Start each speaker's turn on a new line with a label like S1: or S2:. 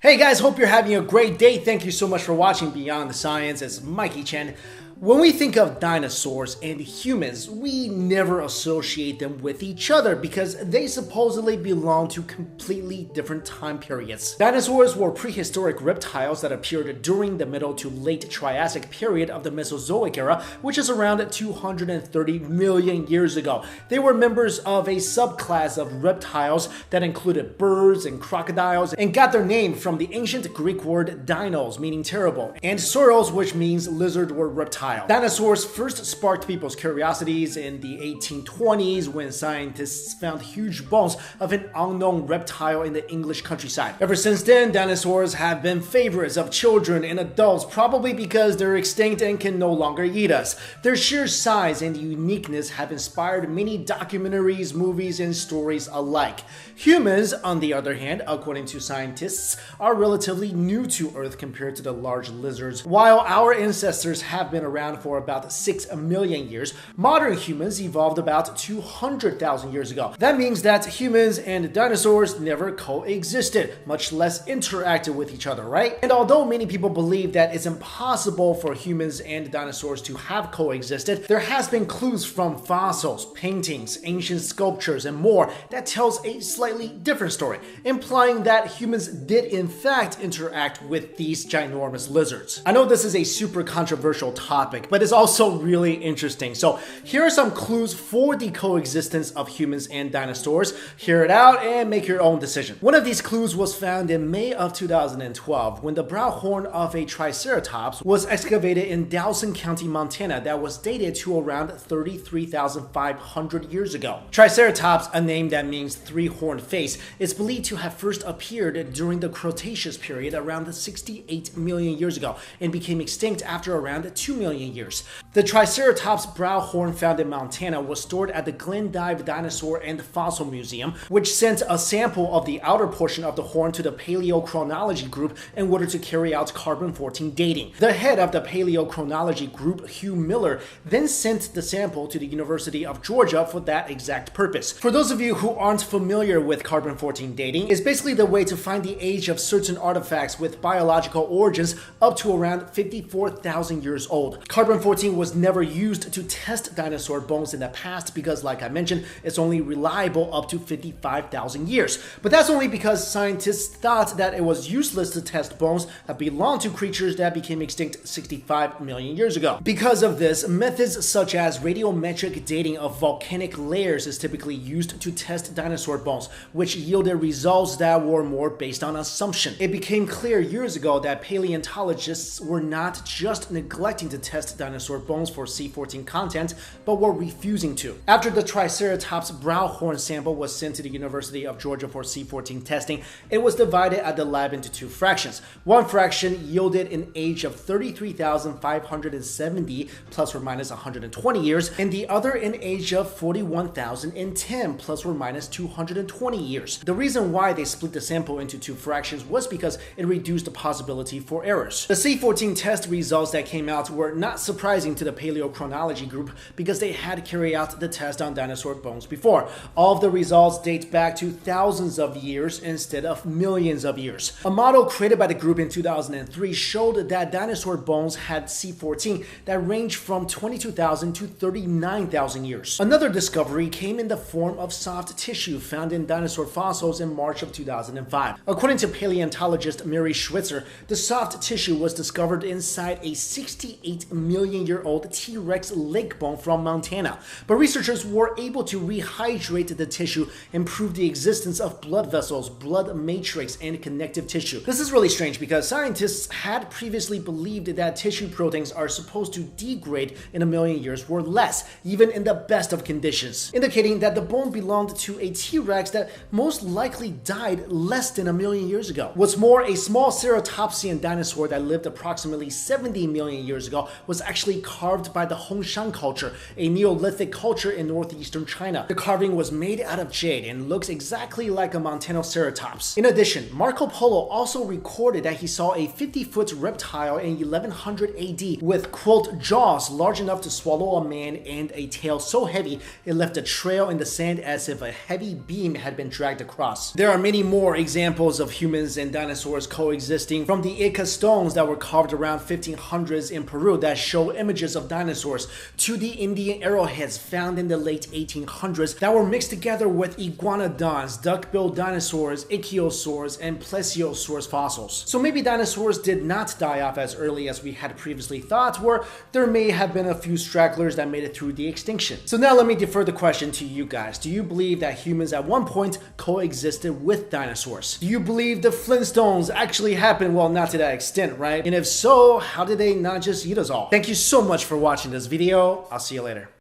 S1: Hey guys, hope you're having a great day. Thank you so much for watching Beyond the Science. It's Mikey Chen. When we think of dinosaurs and humans, we never associate them with each other because they supposedly belong to completely different time periods. Dinosaurs were prehistoric reptiles that appeared during the middle to late Triassic period of the Mesozoic era, which is around 230 million years ago. They were members of a subclass of reptiles that included birds and crocodiles and got their name from the ancient Greek word dinos, meaning terrible, and sauros, which means lizard or reptile. Dinosaurs first sparked people's curiosities in the 1820s when scientists found huge bones of an unknown reptile in the English countryside. Ever since then, dinosaurs have been favorites of children and adults, probably because they're extinct and can no longer eat us. Their sheer size and uniqueness have inspired many documentaries, movies, and stories alike. Humans, on the other hand, according to scientists, are relatively new to Earth compared to the large lizards. While our ancestors have been around for about 6 million years, modern humans evolved about 200,000 years ago. That means that humans and dinosaurs never coexisted, much less interacted with each other, right? And although many people believe that it's impossible for humans and dinosaurs to have coexisted, there has been clues from fossils, paintings, ancient sculptures, and more that tells a slightly different story, implying that humans did in fact interact with these ginormous lizards. I know this is a super controversial topic, but it's also really interesting. So here are some clues for the coexistence of humans and dinosaurs. Hear it out and make your own decision. One of these clues was found in May of 2012 when the brow horn of a triceratops was excavated in Dawson County, Montana that was dated to around 33,500 years ago. Triceratops, a name that means three-horned face, is believed to have first appeared during the Cretaceous period around 68 million years ago and became extinct after around 2 million years. The Triceratops brow horn found in Montana was stored at the Glendive Dinosaur and Fossil Museum, which sent a sample of the outer portion of the horn to the Paleochronology group in order to carry out carbon-14 dating. The head of the Paleochronology group, Hugh Miller, then sent the sample to the University of Georgia for that exact purpose. For those of you who aren't familiar with carbon-14 dating, it's basically the way to find the age of certain artifacts with biological origins up to around 54,000 years old. Carbon-14 was never used to test dinosaur bones in the past because, like I mentioned, it's only reliable up to 55,000 years. But that's only because scientists thought that it was useless to test bones that belonged to creatures that became extinct 65 million years ago. Because of this, methods such as radiometric dating of volcanic layers is typically used to test dinosaur bones, which yielded results that were more based on assumption. It became clear years ago that paleontologists were not just neglecting to test dinosaur bones for C14 content, but were refusing to. After the Triceratops brow horn sample was sent to the University of Georgia for C14 testing, it was divided at the lab into two fractions. One fraction yielded an age of 33,570 plus or minus 120 years, and the other an age of 41,010 plus or minus 220 years. The reason why they split the sample into two fractions was because it reduced the possibility for errors. The C14 test results that came out were not surprising to the Paleochronology group because they had carried out the test on dinosaur bones before. All of the results date back to thousands of years instead of millions of years. A model created by the group in 2003 showed that dinosaur bones had C14 that ranged from 22,000 to 39,000 years. Another discovery came in the form of soft tissue found in dinosaur fossils in March of 2005. According to paleontologist Mary Schwitzer, the soft tissue was discovered inside a 68 million year old T-Rex leg bone from Montana. But researchers were able to rehydrate the tissue and prove the existence of blood vessels, blood matrix, and connective tissue. This is really strange because scientists had previously believed that tissue proteins are supposed to degrade in a million years or less, even in the best of conditions, indicating that the bone belonged to a T-Rex that most likely died less than a million years ago. What's more, a small ceratopsian dinosaur that lived approximately 70 million years ago was actually carved by the Hongshan culture, a Neolithic culture in northeastern China. The carving was made out of jade and looks exactly like a Montanoceratops. In addition, Marco Polo also recorded that he saw a 50-foot reptile in 1100 AD with, quote, jaws large enough to swallow a man and a tail so heavy it left a trail in the sand as if a heavy beam had been dragged across. There are many more examples of humans and dinosaurs coexisting, from the Ica stones that were carved around 1500s in Peru that show images of dinosaurs, to the Indian arrowheads found in the late 1800s that were mixed together with iguanodons, duck-billed dinosaurs, ichthyosaurs, and plesiosaurs fossils. So maybe dinosaurs did not die off as early as we had previously thought, or there may have been a few stragglers that made it through the extinction. So now let me defer the question to you guys. Do you believe that humans at one point coexisted with dinosaurs? Do you believe the Flintstones actually happened? Well, not to that extent, right? And if so, how did they not just eat us all? Thank you so much for watching this video. I'll see you later.